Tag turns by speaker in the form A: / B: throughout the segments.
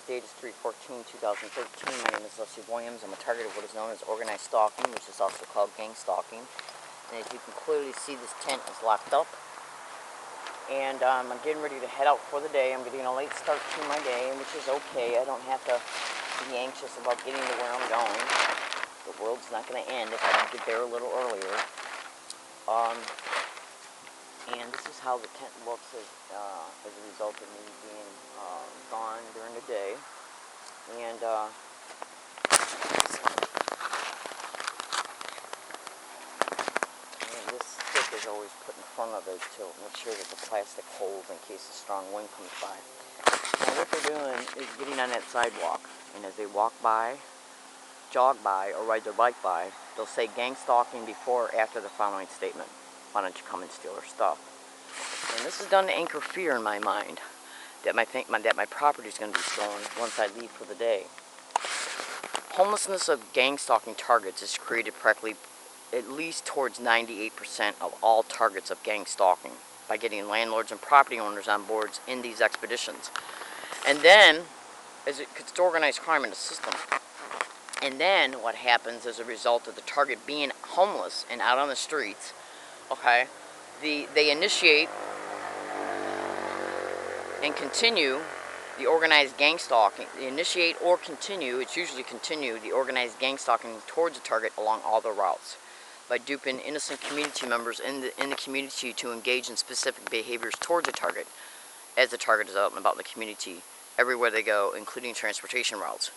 A: date is 3/14/2013. My name is Leslie Williams. I'm a target of what is known as organized stalking, which is also called gang stalking. And as you can clearly see, this tent is locked up. And I'm getting ready to head out for the day. I'm getting a late start to my day, which is okay. I don't have to be anxious about getting to where I'm going. The world's not going to end if I don't get there a little earlier. And this is how the tent looks as a result of me being gone during the day. And this stick is always put in front of it to make sure that the plastic holds in case a strong wind comes by. Now what they're doing is getting on that sidewalk, and as they walk by, jog by, or ride their bike by, they'll say gang stalking before or after the following statement. Why don't you come and steal our stuff? And this is done to anchor fear in my mind that my property is going to be stolen once I leave for the day. Homelessness of gang stalking targets is created practically at least towards 98% of all targets of gang stalking by getting landlords and property owners on boards in these expeditions. And then, it's organized crime in the system. And then what happens as a result of the target being homeless and out on the streets, okay, they initiate and continue the organized gang stalking. They initiate or continue, it's usually continue, the organized gang stalking towards the target along all the routes by duping innocent community members in the community to engage in specific behaviors towards the target as the target is out and about in the community everywhere they go, including transportation routes.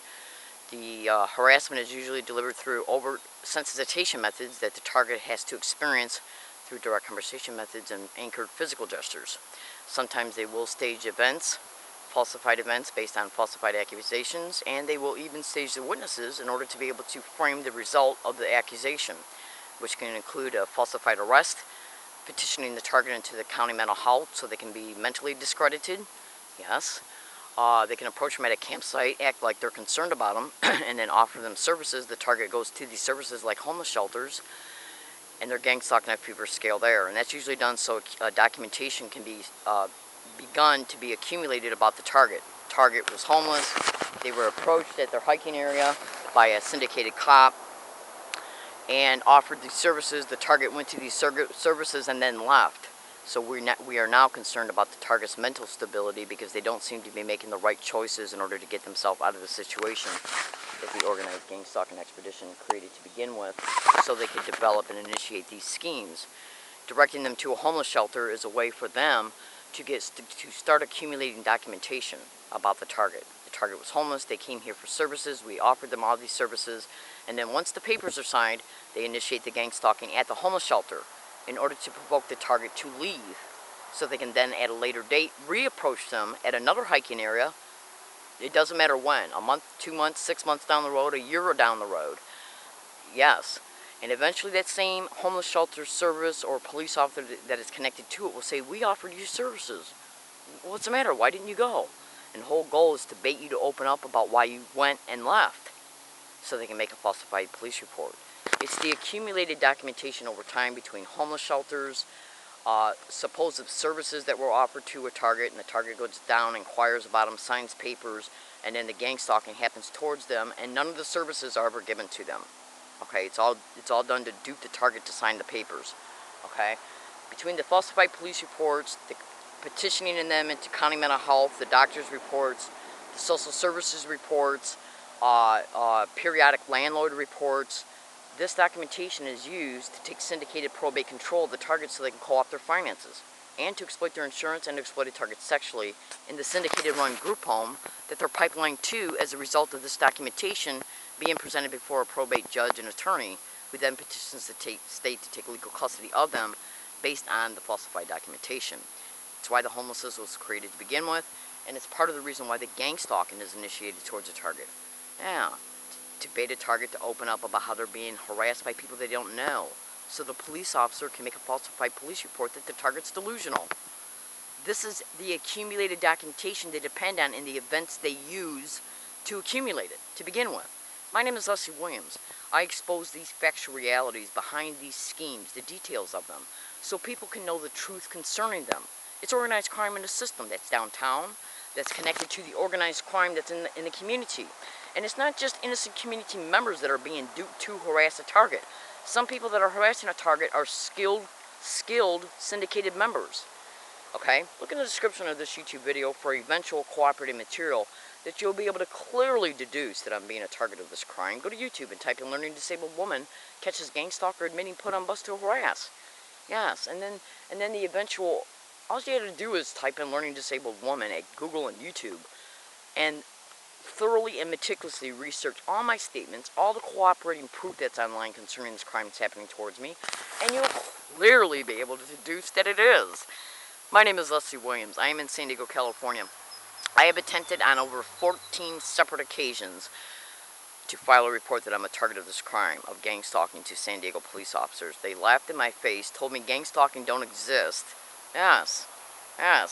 A: The harassment is usually delivered through overt sensitization methods that the target has to experience through direct conversation methods and anchored physical gestures. Sometimes they will stage events, falsified events based on falsified accusations, and they will even stage the witnesses in order to be able to frame the result of the accusation, which can include a falsified arrest, petitioning the target into the county mental health so they can be mentally discredited. Yes. They can approach them at a campsite, act like they're concerned about them, and then offer them services. The target goes to these services like homeless shelters, and their gang stalking at fever scale there. And that's usually done so documentation can be begun to be accumulated about the target. Target was homeless. They were approached at their hiking area by a syndicated cop and offered these services. The target went to these services and then left. So we are now concerned about the target's mental stability because they don't seem to be making the right choices in order to get themselves out of the situation that the organized gang stalking expedition created to begin with, so they could develop and initiate these schemes. Directing them to a homeless shelter is a way for them to start accumulating documentation about the target. The target was homeless, they came here for services, we offered them all these services, and then once the papers are signed, they initiate the gang stalking at the homeless shelter in order to provoke the target to leave, so they can then at a later date reapproach them at another hiking area. It doesn't matter when, a month, 2 months, 6 months down the road, a year down the road. Yes. And eventually that same homeless shelter service or police officer that is connected to it will say, we offered you services. What's the matter? Why didn't you go? And the whole goal is to bait you to open up about why you went and left, so they can make a falsified police report. It's the accumulated documentation over time between homeless shelters, supposed services that were offered to a target, and the target goes down, inquires about them, signs papers, and then the gang stalking happens towards them, and none of the services are ever given to them. Okay, it's all done to dupe the target to sign the papers. Okay, between the falsified police reports, the petitioning in them into county mental health, the doctor's reports, the social services reports, periodic landlord reports, this documentation is used to take syndicated probate control of the target so they can co-opt their finances and to exploit their insurance and to exploit a target sexually in the syndicated run group home that they're pipelining to as a result of this documentation being presented before a probate judge and attorney, who then petitions the state to take legal custody of them based on the falsified documentation. It's why the homelessness was created to begin with, and it's part of the reason why the gang stalking is initiated towards a target. Yeah. To bait a target to open up about how they're being harassed by people they don't know, so the police officer can make a falsified police report that the target's delusional. This is the accumulated documentation they depend on in the events they use to accumulate it, to begin with. My name is Leslie Williams. I expose these factual realities behind these schemes, the details of them, so people can know the truth concerning them. It's organized crime in the system that's downtown, that's connected to the organized crime that's in the community. And it's not just innocent community members that are being duped to harass a target. Some people that are harassing a target are skilled syndicated members. Okay? Look in the description of this YouTube video for eventual cooperating material that you'll be able to clearly deduce that I'm being a target of this crime. Go to YouTube and type in "learning disabled woman catches gang stalker admitting put on bus to harass." Yes, and then the eventual, all you have to do is type in "learning disabled woman" at Google and YouTube and thoroughly and meticulously research all my statements, all the cooperating proof that's online concerning this crime that's happening towards me, and you'll clearly be able to deduce that it is. My name is Leslie Williams. I am in San Diego, California. I have attempted on over 14 separate occasions to file a report that I'm a target of this crime of gang stalking to San Diego police officers. They laughed in my face, told me gang stalking don't exist. Yes,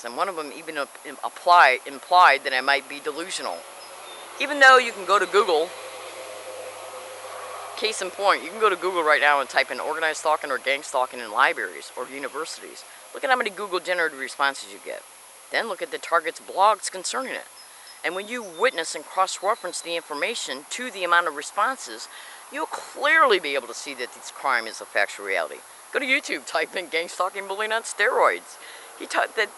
A: and one of them even implied that I might be delusional. Even though you can go to Google, case in point, you can go to Google right now and type in organized stalking or gang stalking in libraries or universities. Look at how many Google-generated responses you get. Then look at the target's blogs concerning it. And when you witness and cross-reference the information to the amount of responses, you'll clearly be able to see that this crime is a factual reality. Go to YouTube, type in "gang stalking bullying on steroids." The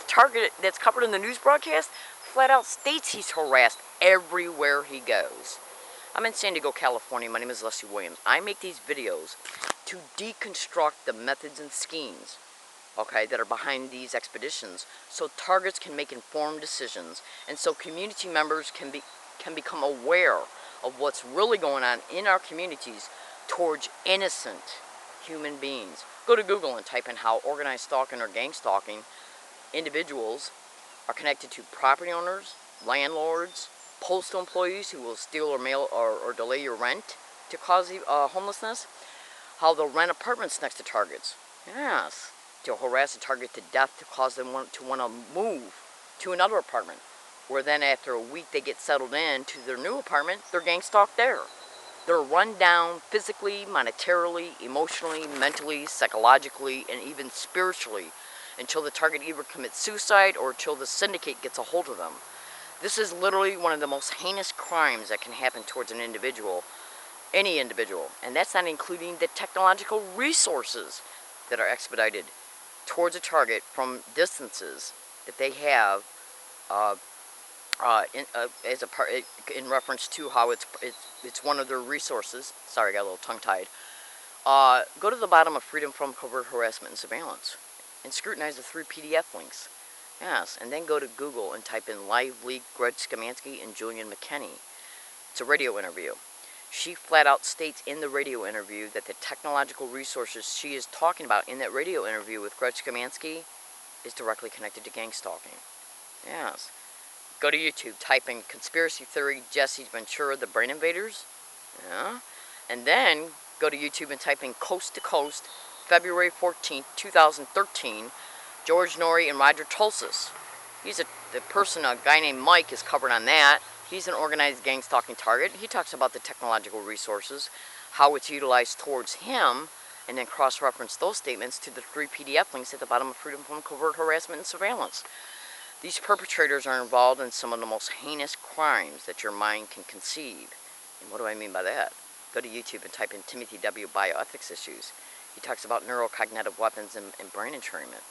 A: target that's covered in the news broadcast flat out states he's harassed everywhere he goes. I'm in San Diego, California. My name is Leslie Williams. I make these videos to deconstruct the methods and schemes, okay, that are behind these expeditions, so targets can make informed decisions, and so community members can become aware of what's really going on in our communities towards innocent human beings. Go to Google and type in how organized stalking or gang stalking individuals are connected to property owners, landlords, postal employees who will steal or mail or delay your rent to cause homelessness, how they'll rent apartments next to targets. Yes. To harass a target to death to cause them to want to move to another apartment, where then after a week they get settled in to their new apartment, they're gang stalked there. They're run down physically, monetarily, emotionally, mentally, psychologically, and even spiritually until the target either commits suicide or until the syndicate gets a hold of them. This is literally one of the most heinous crimes that can happen towards an individual, any individual, and that's not including the technological resources that are expedited towards a target from distances that they have in reference to how it's one of their resources. Sorry, I got a little tongue-tied. Go to the bottom of Freedom from Covert Harassment and Surveillance and scrutinize the 3 PDF links. Yes, and then go to Google and type in "live leak Greg Skamansky and Julian McKinney." It's a radio interview. She flat out states in the radio interview that the technological resources she is talking about in that radio interview with Greg Skamansky is directly connected to gang stalking. Yes. Go to YouTube, type in "conspiracy theory Jesse Ventura, the brain invaders." Yeah. And then go to YouTube and type in "Coast to Coast, February 14th, 2013, George Norrie and Roger Tulsis." He's a guy named Mike is covered on that. He's an organized gang stalking target. He talks about the technological resources, how it's utilized towards him, and then cross-reference those statements to the 3 PDF links at the bottom of Freedom from Covert Harassment and Surveillance. These perpetrators are involved in some of the most heinous crimes that your mind can conceive. And what do I mean by that? Go to YouTube and type in Timothy W. Bioethics Issues. He talks about neurocognitive weapons and brain entrainment.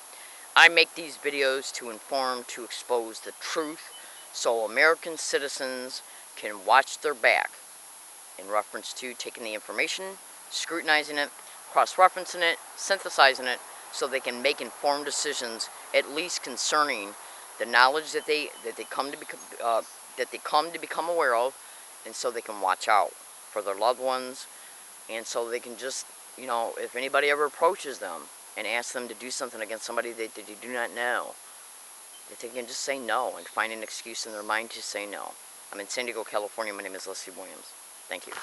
A: I make these videos to inform, to expose the truth, so American citizens can watch their back in reference to taking the information, scrutinizing it, cross-referencing it, synthesizing it, so they can make informed decisions, at least concerning the knowledge that they come to become aware of, and so they can watch out for their loved ones, and so they can just, if anybody ever approaches them and asks them to do something against somebody that they do not know, that they can just say no and find an excuse in their mind to say no. I'm in San Diego, California. My name is Leslie Williams. Thank you.